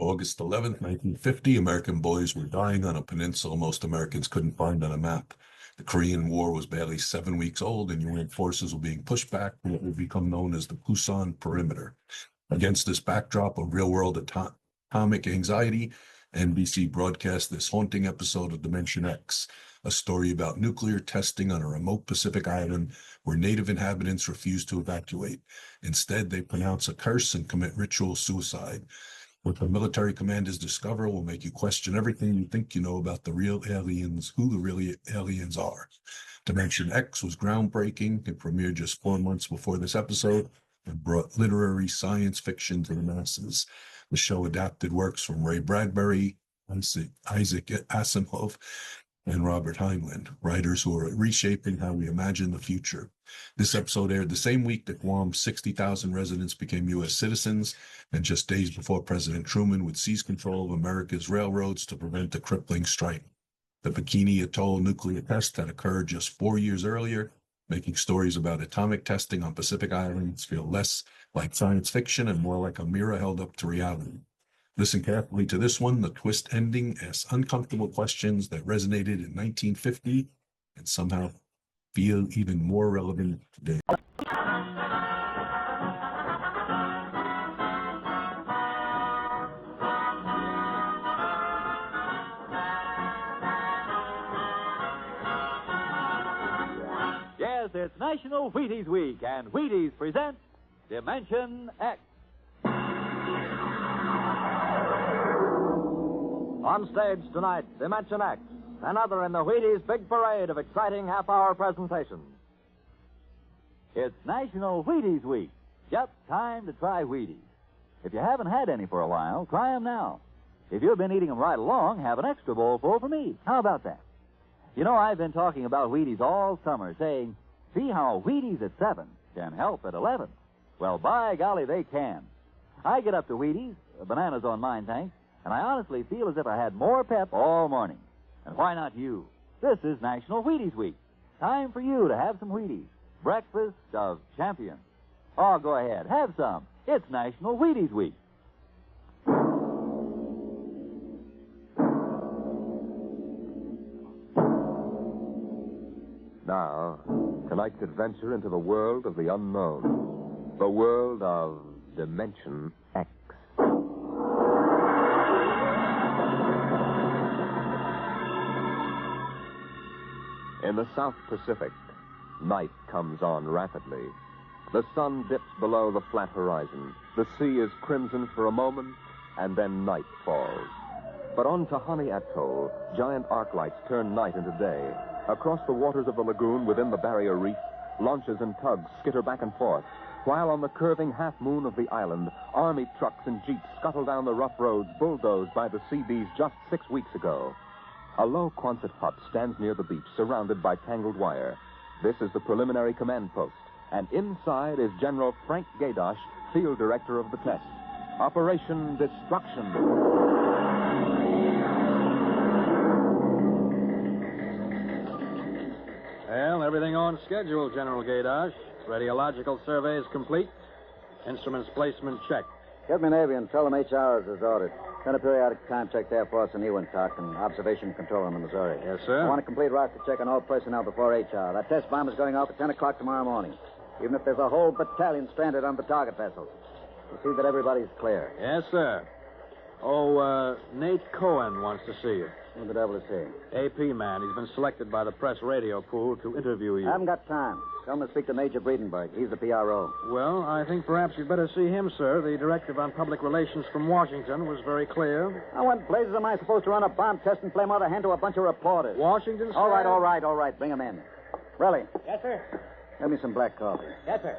August 11th, 1950, American boys were dying on a peninsula most Americans couldn't find on a map. The Korean War was barely 7 weeks old, and UN forces were being pushed back to what would become known as the Pusan Perimeter. Against this backdrop of real-world atomic anxiety, NBC broadcast this haunting episode of Dimension X, a story about nuclear testing on a remote Pacific island where native inhabitants refuse to evacuate. Instead, they pronounce a curse and commit ritual suicide. What the military commanders discover will make you question everything you think you know about the real aliens, who the real aliens are. Dimension X was groundbreaking. It premiered just 4 months before this episode and brought literary science fiction to the masses. The show adapted works from Ray Bradbury, Isaac Asimov, and Robert Heinlein, writers who are reshaping how we imagine the future. This episode aired the same week that Guam's 60,000 residents became U.S. citizens, and just days before President Truman would seize control of America's railroads to prevent a crippling strike. The Bikini Atoll nuclear test had occurred just 4 years earlier, making stories about atomic testing on Pacific Islands feel less like science fiction and more like a mirror held up to reality. Listen carefully to this one. The twist ending asks uncomfortable questions that resonated in 1950 and somehow feel even more relevant today. Yes, it's National Wheaties Week, and Wheaties presents Dimension X. On stage tonight, Dimension X, another in the Wheaties big parade of exciting half-hour presentations. It's National Wheaties Week. Just time to try Wheaties. If you haven't had any for a while, try them now. If you've been eating them right along, have an extra bowl full for me. How about that? You know, I've been talking about Wheaties all summer, saying, see how Wheaties at 7 can help at 11. Well, by golly, they can. I get up to Wheaties, bananas on mine, thanks, and I honestly feel as if I had more pep all morning. And why not you? This is National Wheaties Week. Time for you to have some Wheaties. Breakfast of champions. Oh, go ahead. Have some. It's National Wheaties Week. Now, tonight's adventure into the world of the unknown. The world of Dimension X. In the South Pacific, night comes on rapidly. The sun dips below the flat horizon. The sea is crimson for a moment, and then night falls. But on Bikini Atoll, giant arc lights turn night into day. Across the waters of the lagoon within the barrier reef, launches and tugs skitter back and forth, while on the curving half-moon of the island, army trucks and jeeps scuttle down the rough roads bulldozed by the Seabees just 6 weeks ago. A low Quonset hut stands near the beach, surrounded by tangled wire. This is the preliminary command post, and inside is General Frank Gaydosh, field director of the test. Operation Destruction. Well, everything on schedule, General Gaydosh. Radiological surveys complete. Instruments placement checked. Get me Navy and tell them HR is as ordered. Send a periodic time check to Air Force and Ewantock and observation control room in Missouri. Yes, sir. I want a complete roster check on all personnel before HR. That test bomb is going off at 10 o'clock tomorrow morning. Even if there's a whole battalion stranded on the target vessel. We'll see that everybody's clear. Yes, sir. Oh, Nate Cohen wants to see you. Who the devil is he? AP man. He's been selected by the press radio pool to interview you. I haven't got time. Tell him to speak to Major Breedenberg. He's the PRO. Well, I think perhaps you'd better see him, sir. The directive on public relations from Washington was very clear. Now, what blazes am I supposed to run a bomb test and play mother hen to a bunch of reporters? Washington, sir? All right. Bring him in. Relly. Yes, sir. Give me some black coffee. Yes, sir.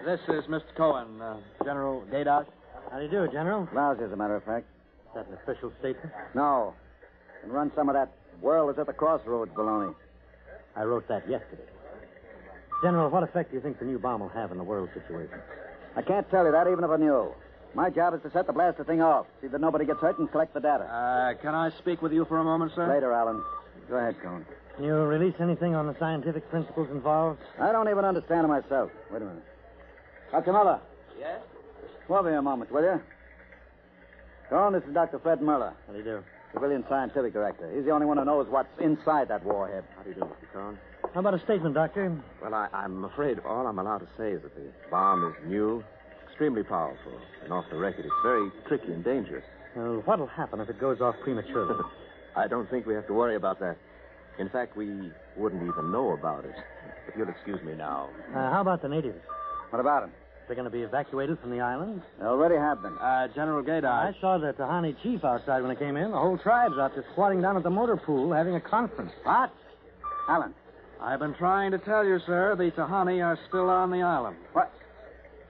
This is Mr. Cohen, General Gaydosh. How do you do, General? Lousy, as a matter of fact. Is that an official statement? No. And run some of that world is at the crossroads baloney. I wrote that yesterday. General, what effect do you think the new bomb will have in the world situation? I can't tell you that, even if I knew. My job is to set the blaster thing off, see that nobody gets hurt, and collect the data. Can I speak with you for a moment, sir? Later, Alan. Go ahead, Cohen. Can you release anything on the scientific principles involved? I don't even understand it myself. Wait a minute. Dr. Mother. Yes? Come over here a moment, will you? Colonel, this is Dr. Fred Muller, How do you do? civilian scientific director. He's the only one who knows what's inside that warhead. How do you do, Mr. Cohn? How about a statement, Doctor? Well, I'm afraid all I'm allowed to say is that the bomb is new, extremely powerful, and off the record, it's very tricky and dangerous. Well, what'll happen if it goes off prematurely? I don't think we have to worry about that. In fact, we wouldn't even know about it. If you'll excuse me now. How about the natives? What about him? They're going to be evacuated from the island? They already have been. General Gaydar. I saw the Tahani chief outside when I came in. The whole tribe's out there squatting down at the motor pool having a conference. What? Alan. I've been trying to tell you, sir, the Tahani are still on the island. What?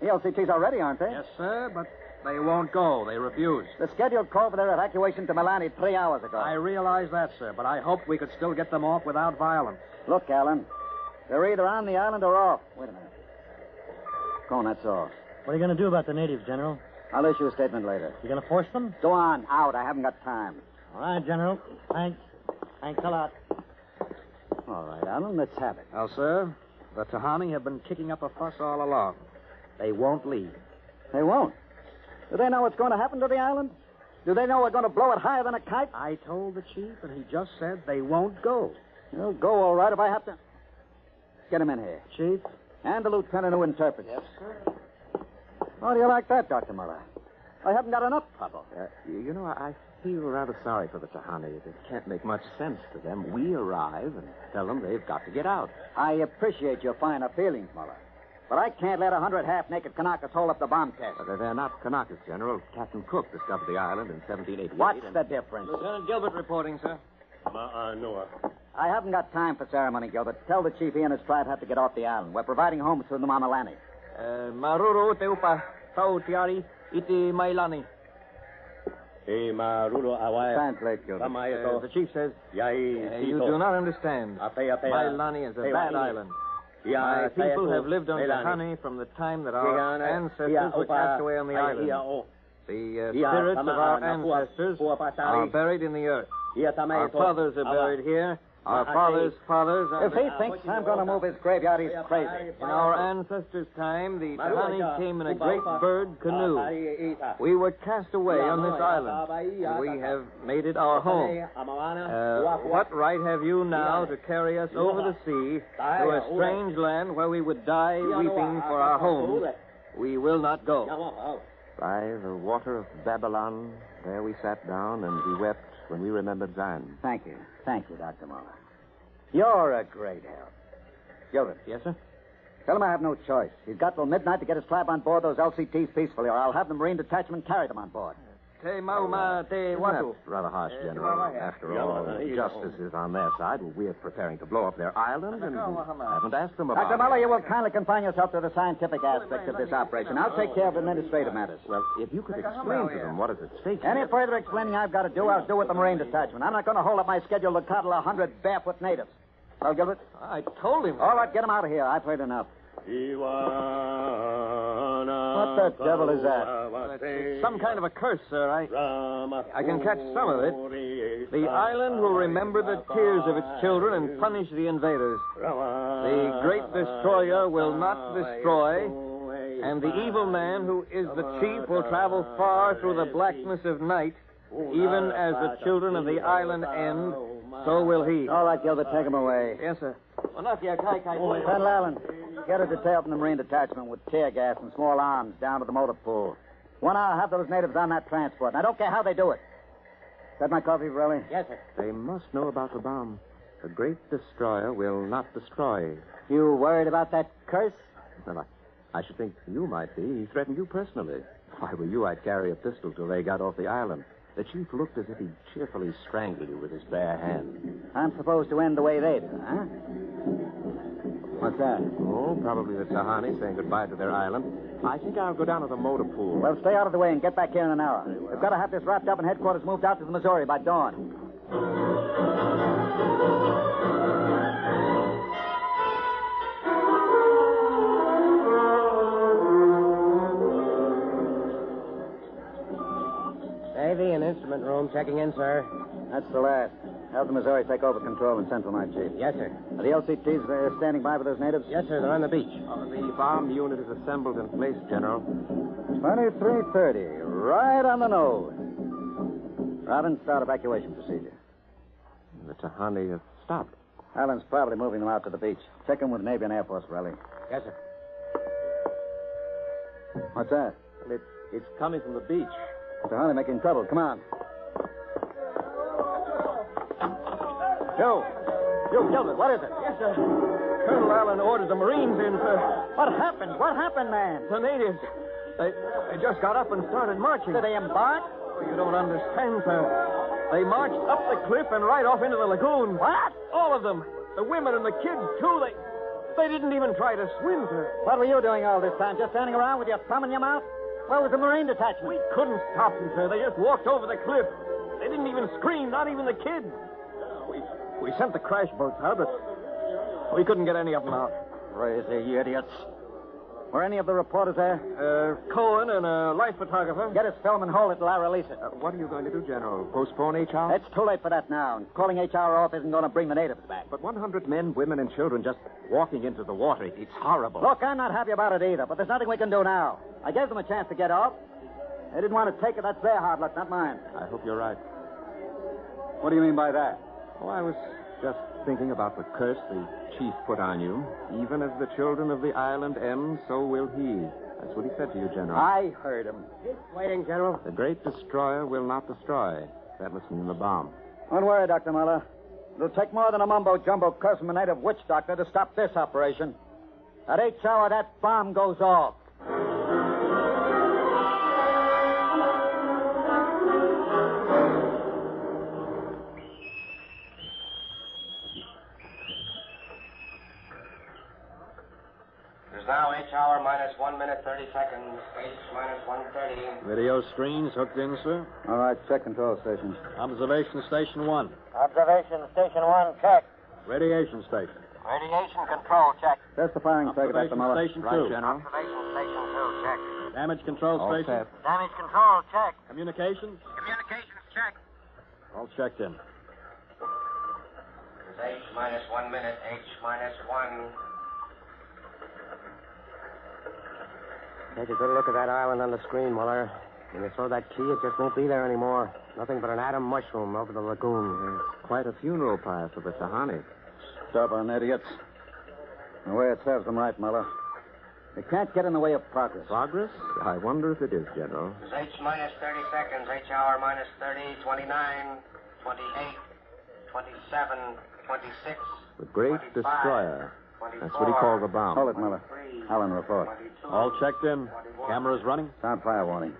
The LCTs already, aren't they? Yes, sir, but they won't go. They refuse. The scheduled call for their evacuation to Milani 3 hours ago. I realize that, sir, but I hoped we could still get them off without violence. Look, Alan. They're either on the island or off. Wait a minute. Go on, that's all. What are you going to do about the natives, General? I'll issue a statement later. You going to force them? Go on, out. I haven't got time. All right, General. Thanks. Thanks a lot. All right, Alan, let's have it. Well, sir, the Tahani have been kicking up a fuss all along. They won't leave. They won't. Do they know what's going to happen to the island? Do they know we're going to blow it higher than a kite? I told the chief, and he just said they won't go. They'll go all right if I have to. Get him in here. Chief? And the lieutenant who interprets. Yes, sir. How do you like that, Dr. Muller? I haven't got enough trouble. You know, I feel rather sorry for the Tahani. It can't make much sense to them. We arrive and tell them they've got to get out. I appreciate your finer feelings, Muller. But I can't let 100 half-naked Kanakas hold up the bomb test. They're not Kanakas, General. Captain Cook discovered the island in 1788. What's the difference? Lieutenant Gilbert reporting, sir. I haven't got time for ceremony, Gilbert. Tell the chief he and his tribe have to get off the island. We're providing homes for them on Milani. Maruru teupa tau tiari iti mailani. Translate, Gilbert. The chief says, you do not understand. Mailani is a bad island. My people have lived on Tahani from the time that our ancestors were cast away on the island. The spirits of our ancestors are buried in the earth. Our fathers are buried here. Our fathers' fathers are... If he thinks I'm going to move his graveyard, he's crazy. In our ancestors' time, the Tahani came in a great bird canoe. We were cast away on this island. We have made it our home. What right have you now to carry us over the sea to a strange land where we would die weeping for our home? We will not go. By the water of Babylon, there we sat down and we wept when we remembered Zion. Thank you. Thank you, Dr. Muller. You're a great help. Gilbert. Yes, sir? Tell him I have no choice. He's got till midnight to get his tribe on board those LCTs peacefully, or I'll have the Marine detachment carry them on board. Te mauma te watu. That's rather harsh, General. After all, justice is on their side. We're preparing to blow up their island, and haven't asked them about Dr. it. Muller, you will kindly confine yourself to the scientific aspects of this operation. I'll take care of administrative matters. Well, if you could explain to them what is at stake Any here. further explaining I've got to do, I'll do with the Marine detachment. I'm not going to hold up my schedule to coddle 100 barefoot natives. Well, Gilbert? I told him. All right, get him out of here. I've heard enough. What the devil is that? It's some kind of a curse, sir. I can catch some of it. The island will remember the tears of its children and punish the invaders. The great destroyer will not destroy, and the evil man who is the chief will travel far through the blackness of night. Even as the children of the island end, so will he. All right, Gilbert, take him away. Yes, sir. Colonel Allen, get a detail from the Marine detachment with tear gas and small arms down to the motor pool. 1 hour, have those natives on that transport. And I don't care how they do it. Is that my coffee, Borelli? Yes, sir. They must know about the bomb. The great destroyer will not destroy. You worried about that curse? Well, I should think you might be. He threatened you personally. If I were you, I'd carry a pistol till they got off the island. The chief looked as if he'd cheerfully strangle you with his bare hand. I'm supposed to end the way they do, huh? What's that? Oh, probably the Tahani saying goodbye to their island. I think I'll go down to the motor pool. Well, stay out of the way and get back here in an hour. We've got to have this wrapped up and headquarters moved out to the Missouri by dawn. Navy and instrument room checking in, sir. That's the last. Have the Missouri take over control in Central Night, Chief. Yes, sir. Are the LCTs standing by with those natives? Yes, sir. They're on the beach. The bomb unit is assembled in place, General. 2330. Right on the nose. Robin, start evacuation procedure. The Tahani have stopped. Allen's probably moving them out to the beach. Check them with Navy and Air Force, Riley. Yes, sir. What's that? It's coming from the beach. Tahani making trouble. Come on. Joe. You, Gilbert, what is it? Yes, sir. Colonel Allen ordered the Marines in, sir. What happened? What happened, man? The natives. They just got up and started marching. Did they embark? Oh, you don't understand, sir. They marched up the cliff and right off into the lagoon. What? All of them. The women and the kids, too. They didn't even try to swim, sir. What were you doing all this time? Just standing around with your thumb in your mouth? Where was the Marine detachment? We couldn't stop them, sir. They just walked over the cliff. They didn't even scream, not even the kids. We sent the crash boats out, but we couldn't get any of them out. Crazy idiots. Were any of the reporters there? Cohen and a life photographer. Get his film and hold it till I release it. What are you going to do, General? Postpone HR? It's too late for that now. And calling HR off isn't going to bring the natives back. But 100 men, women, and children just walking into the water. It's horrible. Look, I'm not happy about it either, but there's nothing we can do now. I gave them a chance to get off. They didn't want to take it. That's their hard luck, not mine. I hope you're right. What do you mean by that? Oh, I was just thinking about the curse the chief put on you. Even as the children of the island end, so will he. That's what he said to you, General. I heard him. Waiting, General. The great destroyer will not destroy. That must mean the bomb. Don't worry, Dr. Muller. It'll take more than a mumbo-jumbo curse from a native witch doctor to stop this operation. At each hour, that bomb goes off. Now H hour minus 1 minute 30 seconds. H minus 1:30. Video screens hooked in, sir. All right, check control stations. Observation station 1. Observation station 1, check. Radiation station. Radiation control, check. Test the firing circuit, Dr. Observation Muller. station 2. Right, General. Observation station 2, check. Damage control All station. set. Damage control, check. Communications. Communications, check. All checked in. It's H minus 1 minute. H minus 1. Take a good look at that island on the screen, Muller. When you throw that key, it just won't be there anymore. Nothing but an atom mushroom over the lagoon. Quite a funeral pyre for the Tahani. Stubborn idiots. The way it serves them right, Muller. They can't get in the way of progress. Progress? I wonder if it is, General. It's H minus 30 seconds. H hour minus 30, 29, 28, 27, 26. The great 25, destroyer. 24, That's what he called the bomb. Hold it, Muller. 23, Allen, report. 22, All checked in. 21. Cameras running. Sound fire warning.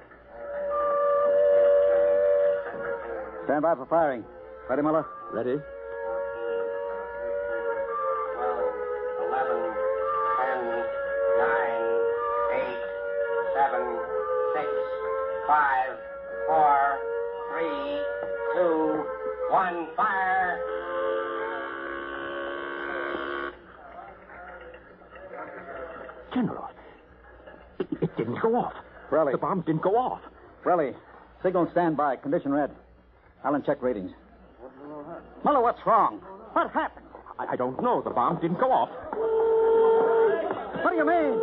Stand by for firing. Ready, Muller? Ready? 12, 11, 10, 9, 8, 7, 6, 5, 4, 3, 2, 1, fire! General, it didn't go off. Relly. The bomb didn't go off. Relly. Signal stand by. Condition red. Allen, check readings. Muller, what's wrong? What happened? I don't know. The bomb didn't go off. What do you mean?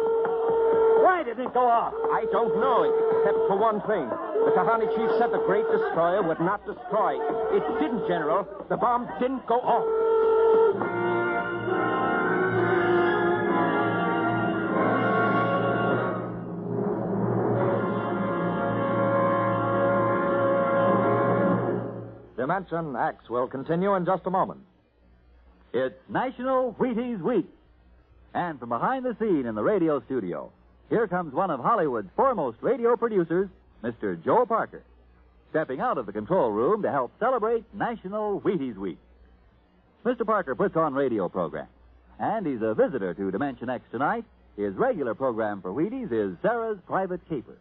Why didn't it go off? I don't know, except for one thing. The Tahani chief said the great destroyer would not destroy. It didn't, General. The bomb didn't go off. Dimension X will continue in just a moment. It's National Wheaties Week. And from behind the scene in the radio studio, here comes one of Hollywood's foremost radio producers, Mr. Joe Parker, stepping out of the control room to help celebrate National Wheaties Week. Mr. Parker puts on radio programs, and he's a visitor to Dimension X tonight. His regular program for Wheaties is Sarah's Private Caper.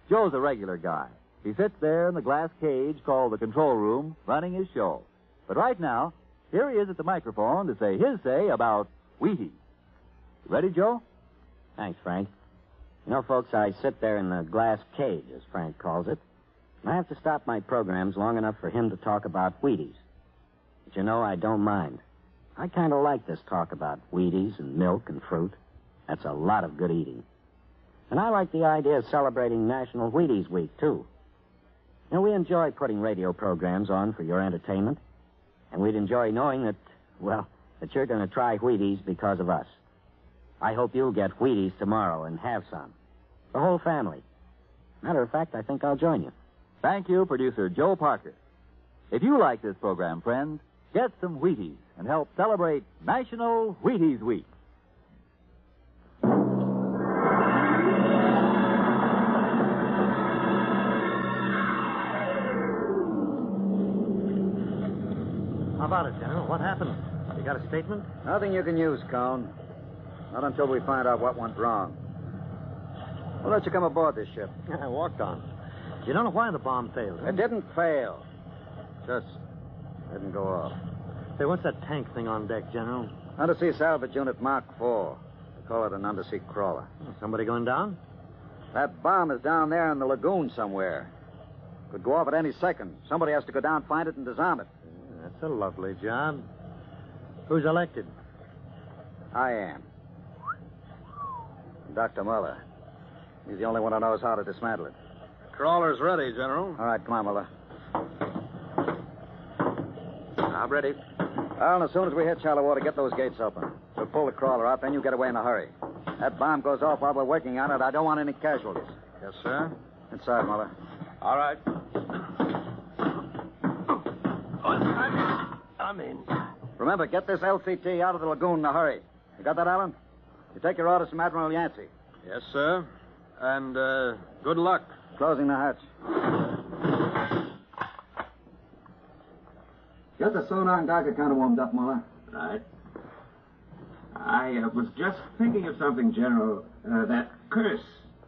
Joe's a regular guy. He sits there in the glass cage called the control room, running his show. But right now, here he is at the microphone to say his say about Wheaties. Ready, Joe? Thanks, Frank. You know, folks, I sit there in the glass cage, as Frank calls it, and I have to stop my programs long enough for him to talk about Wheaties. But you know, I don't mind. I kind of like this talk about Wheaties and milk and fruit. That's a lot of good eating. And I like the idea of celebrating National Wheaties Week, too. You know, we enjoy putting radio programs on for your entertainment. And we'd enjoy knowing that, well, that you're going to try Wheaties because of us. I hope you'll get Wheaties tomorrow and have some. The whole family. Matter of fact, I think I'll join you. Thank you, producer Joe Parker. If you like this program, friends, get some Wheaties and help celebrate National Wheaties Week. How about it, General? What happened? You got a statement? Nothing you can use, Cone. Not until we find out what went wrong. We'll let you come aboard this ship. I walked on. You don't know why the bomb failed, huh? It didn't fail. Just didn't go off. Hey, what's that tank thing on deck, General? Undersea salvage unit Mark IV. They call it an undersea crawler. Somebody going down? That bomb is down there in the lagoon somewhere. Could go off at any second. Somebody has to go down, find it, and disarm it. That's a lovely job. Who's elected? I am. Dr. Muller. He's the only one who knows how to dismantle it. Crawler's ready, General. All right, come on, Muller. I'm ready. Well, as soon as we hit shallow water, get those gates open. We'll pull the crawler out, then you get away in a hurry. That bomb goes off while we're working on it. I don't want any casualties. Yes, sir. Inside, Muller. All right. I'm in. Remember, get this LCT out of the lagoon in a hurry. You got that, Alan? You take your orders from Admiral Yancey. Yes, sir. And, good luck. Closing the hatch. Get the sonar and Geiger counter warmed up, Muller. Right. I was just thinking of something, General. That curse,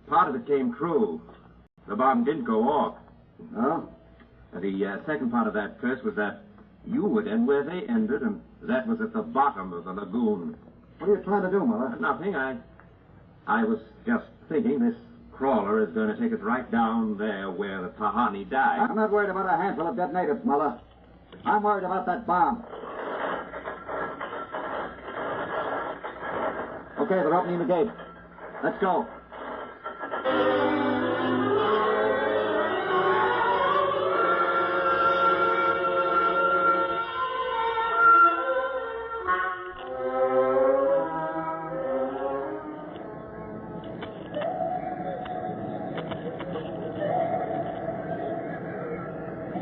part of it came true. The bomb didn't go off. Oh? The second part of that curse was that you would end where they ended, and that was at the bottom of the lagoon. What are you trying to do, Muller? Nothing. I was just thinking this crawler is going to take us right down there where the Tahani died. I'm not worried about a handful of dead natives, Muller. I'm worried about that bomb. Okay, they're opening the gate. Let's go.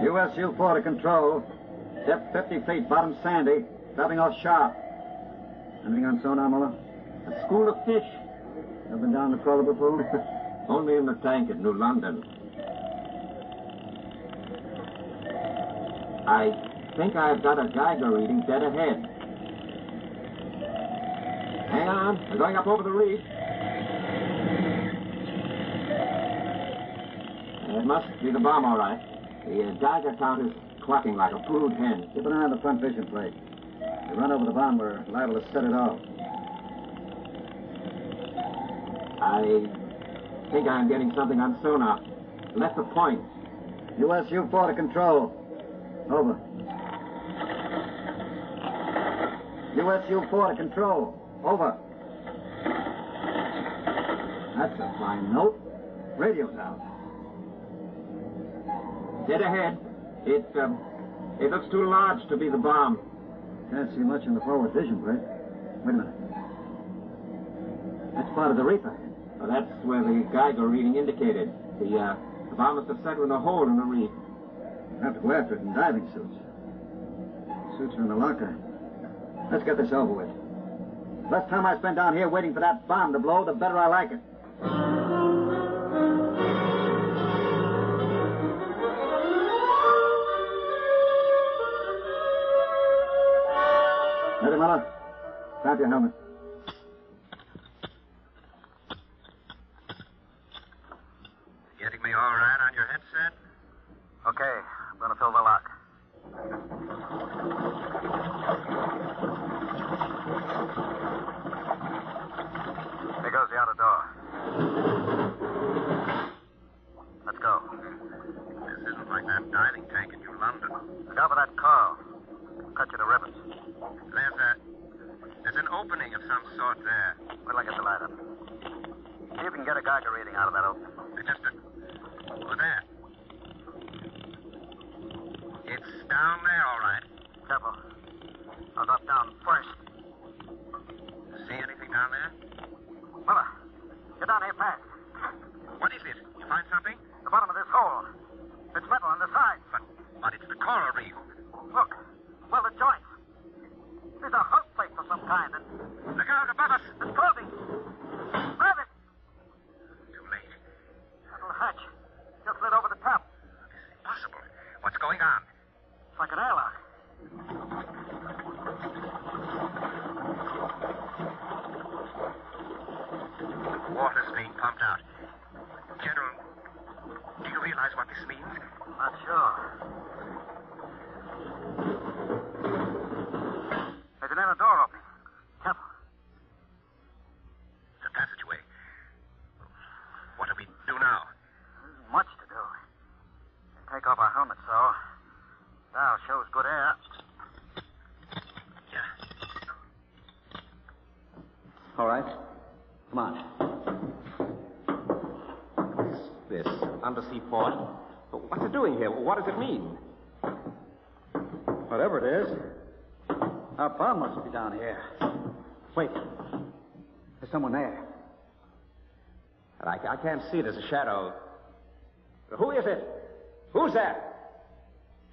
USU-4 to control. Depth 50 feet, bottom sandy. Dropping off sharp. Anything on sonar, Muller? A school of fish. Ever been down the crawler before? Only in the tank at New London. I think I've got a Geiger reading dead ahead. Hang on. We're going up over the reef. It must be the bomb, all right. The Geiger count is clucking like a brood hen. Keep an eye on the front vision plate. If we run over the bomb, we're liable to set it off. I think I'm getting something on sonar. Left of point. USU-4 to control. Over. USU-4 to control. Over. That's a fine note. Radio's out. Dead ahead. It looks too large to be the bomb. Can't see much in the forward vision plate. Wait a minute. That's part of the reef ahead. Well, that's where the Geiger reading indicated. The bomb must have settled in a hole in the reef. We'll have to go after it in diving suits. Suits are in the locker. Let's get this over with. Less time I spend down here waiting for that bomb to blow, the better I like it. Ready, Muller? Strap your helmet. Getting me all right on your headset? Okay, I'm going to fill the lock. There goes the outer door. Let's go. This isn't like that diving tank in New London. Look out for that coral. It'll cut you to ribbons. There's an opening of some sort there. Wait till I get the light up. See if you can get a Geiger reading out of that opening. Over there. down there, all right. Careful. I'll drop down first. See anything down there? Miller, get down here fast. What is it? You find something? The bottom of this hole. It's metal on the side. But it's the coral reef. Look. Well, the joints. These are hook plates of some kind. And Look out above us. it's closing. Grab it. Too late. That little hatch just slid over the top. Impossible. What's going on? It's like an airlock. Water's being pumped out. General, do you realize what this means? Not sure. There's an inner door opening. Careful. It's a passageway. What do we do now? There's much to do. Take off our helmets, so. Now shows good air. Yeah. All right. Come on. This undersea port. What's it doing here? What does it mean? Whatever it is, our bomb must be down here. Wait. There's someone there. I can't see. There's a shadow. Who is it? Who's that?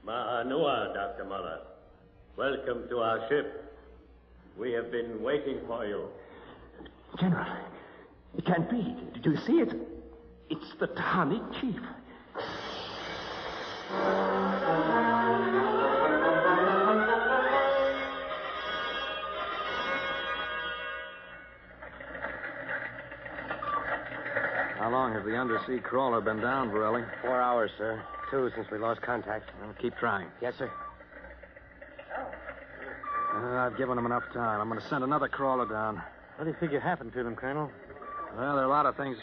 Mahanua, Dr. Muller. Welcome to our ship. We have been waiting for you. General, it can't be. Do you see it? It's the Tahani chief. How long has the undersea crawler been down, Borelli? 4 hours, sir. 2 since we lost contact. Well, keep trying. Yes, sir. I've given him enough time. I'm going to send another crawler down. What do you figure happened to them, Colonel? Well, there are a lot of things.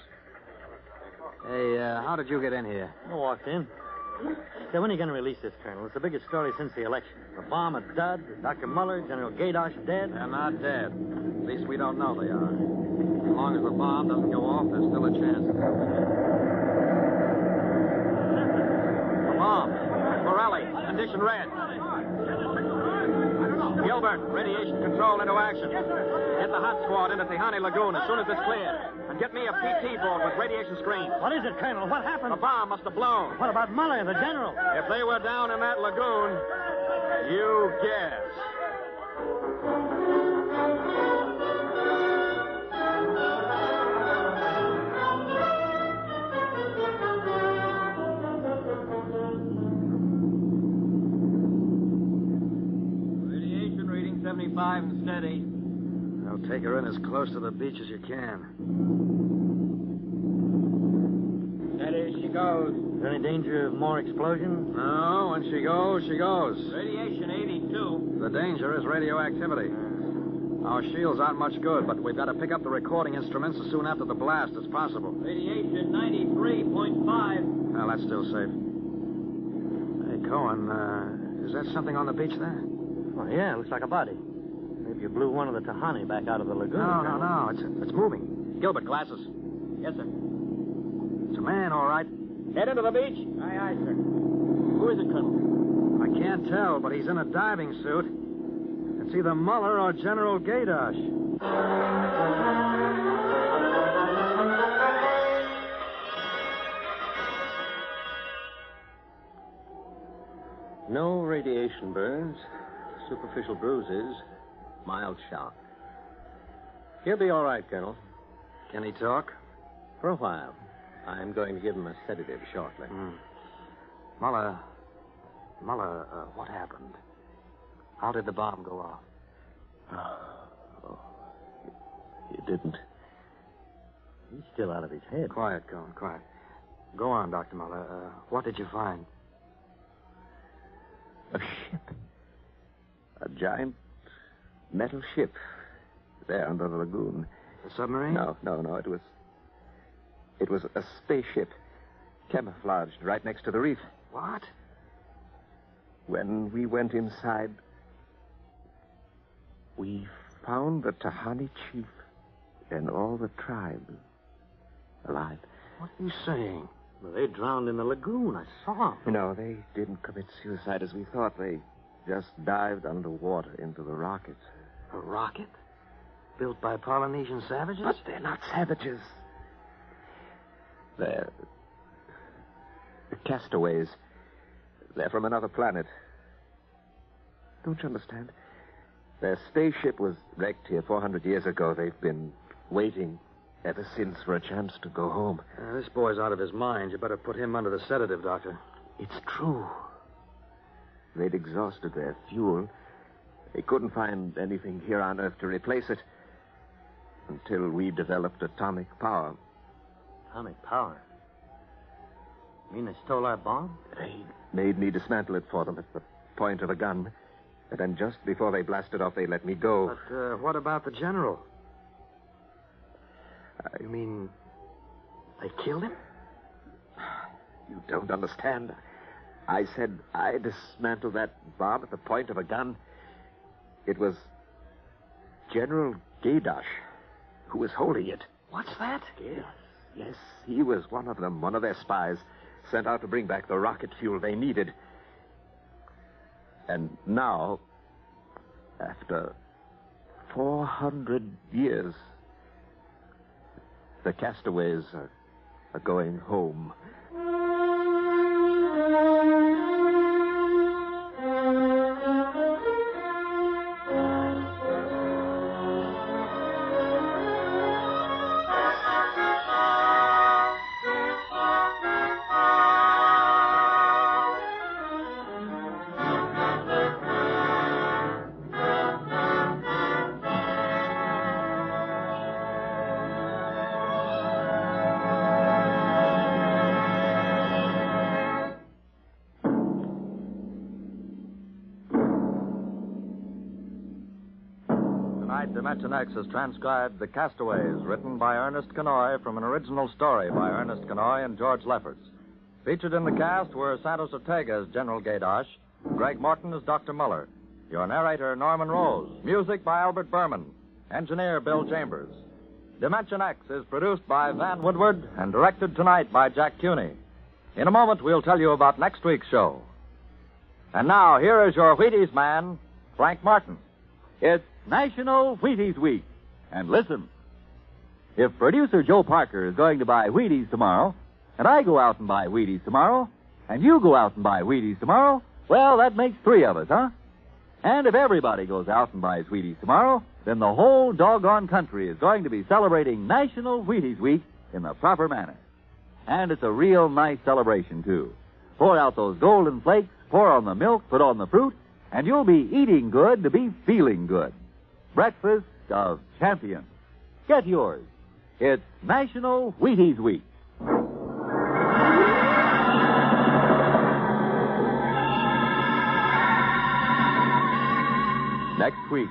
Hey, how did you get in here? I walked in. Say, when are you going to release this, Colonel? It's the biggest story since the election. The bomb, a dud, Dr. Muller, General Gadosh dead. They're not dead. At least we don't know they are. As long as the bomb doesn't go off, there's still a chance. The bomb. Borelli, condition red. Gilbert, radiation control into action. Get the hot squad into Tahani Lagoon as soon as it's cleared. And get me a PT board with radiation screens. What is it, Colonel? What happened? The bomb must have blown. What about Muller, the general? If they were down in that lagoon, you guess. Radiation reading 75 and steady. Now take her in as close to the beach as you can. Steady she goes. Is there any danger of more explosion? No, when she goes, she goes. Radiation 82. The danger is radioactivity. Our shield's aren't much good, but we've got to pick up the recording instruments as soon after the blast as possible. Radiation 93.5. Well, that's still safe. Hey, Cohen, is that something on the beach there? Oh, yeah, it looks like a body. Maybe you blew one of the Tahani back out of the lagoon. No. It's moving. Gilbert, glasses. Yes, sir. It's a man, all right. Head into the beach? Aye, aye, sir. Who is it, Colonel? I can't tell, but he's in a diving suit. It's either Muller or General Gadosh. No radiation burns, superficial bruises, mild shock. He'll be all right, Colonel. Can he talk? For a while. I'm going to give him a sedative shortly. Muller, what happened? How did the bomb go off? It didn't. He's still out of his head. Quiet, Cohen, quiet. Go on, Dr. Muller. What did you find? A ship. A giant metal ship. There under the lagoon. A submarine? No. It was a spaceship. Camouflaged right next to the reef. What? When we went inside, we found the Tahani chief and all the tribe alive. What are you saying? Well, they drowned in the lagoon. I saw them. No, they didn't commit suicide as we thought. They just dived underwater into the rockets. A rocket? Built by Polynesian savages? But they're not savages. They're castaways. They're from another planet. Don't you understand? Their spaceship was wrecked here 400 years ago. They've been waiting ever since for a chance to go home. This boy's out of his mind. You better put him under the sedative, Doctor. It's true. They'd exhausted their fuel. They couldn't find anything here on Earth to replace it until we developed atomic power. Atomic power? You mean they stole our bomb? They made me dismantle it for them at the point of a gun. And then just before they blasted off, they let me go. But what about the general? You mean they killed him? You don't understand. I said I dismantled that bomb at the point of a gun. It was General Gaydosh who was holding it. What's that? Yes, he was one of them, one of their spies, sent out to bring back the rocket fuel they needed. And now, after 400 years, the castaways are going home. Dimension X has transcribed The Castaways, written by Ernest Kenoy from an original story by Ernest Kenoy and George Lefferts. Featured in the cast were Santos Ortega as General Gaydosh, Greg Morton as Dr. Muller, your narrator, Norman Rose, music by Albert Berman, engineer Bill Chambers. Dimension X is produced by Van Woodward and directed tonight by Jack Cuney. In a moment, we'll tell you about next week's show. And now, here is your Wheaties man, Frank Martin. It's National Wheaties Week. And listen, if producer Joe Parker is going to buy Wheaties tomorrow, and I go out and buy Wheaties tomorrow, and you go out and buy Wheaties tomorrow, well, that makes three of us, huh? And if everybody goes out and buys Wheaties tomorrow, then the whole doggone country is going to be celebrating National Wheaties Week in the proper manner. And it's a real nice celebration, too. Pour out those golden flakes, pour on the milk, put on the fruit, and you'll be eating good to be feeling good. Breakfast of champions. Get yours. It's National Wheaties Week. Next week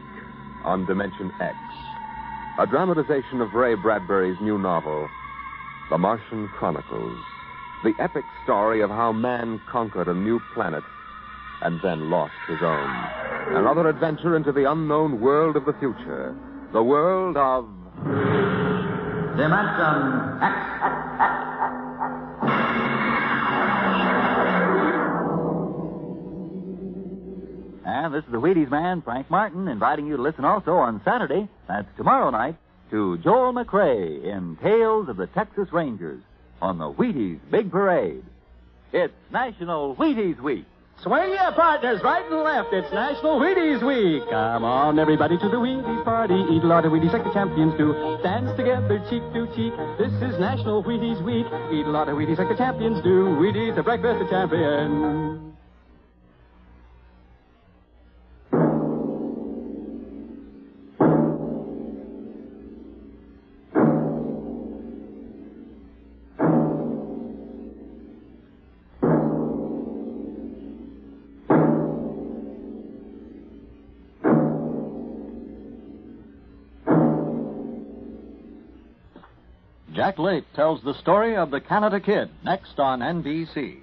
on Dimension X, a dramatization of Ray Bradbury's new novel, The Martian Chronicles, the epic story of how man conquered a new planet and then lost his own. Another adventure into the unknown world of the future, the world of Dimension X. And this is the Wheaties man, Frank Martin, inviting you to listen also on Saturday, that's tomorrow night, to Joel McRae in Tales of the Texas Rangers on the Wheaties Big Parade. It's National Wheaties Week. Swing your partners right and left. It's National Wheaties Week. Come on, everybody, to the Wheaties party. Eat a lot of Wheaties like the champions do. Dance together, cheek to cheek. This is National Wheaties Week. Eat a lot of Wheaties like the champions do. Wheaties, the breakfast of champions. Jack Lake tells the story of the Canada Kid, next on NBC.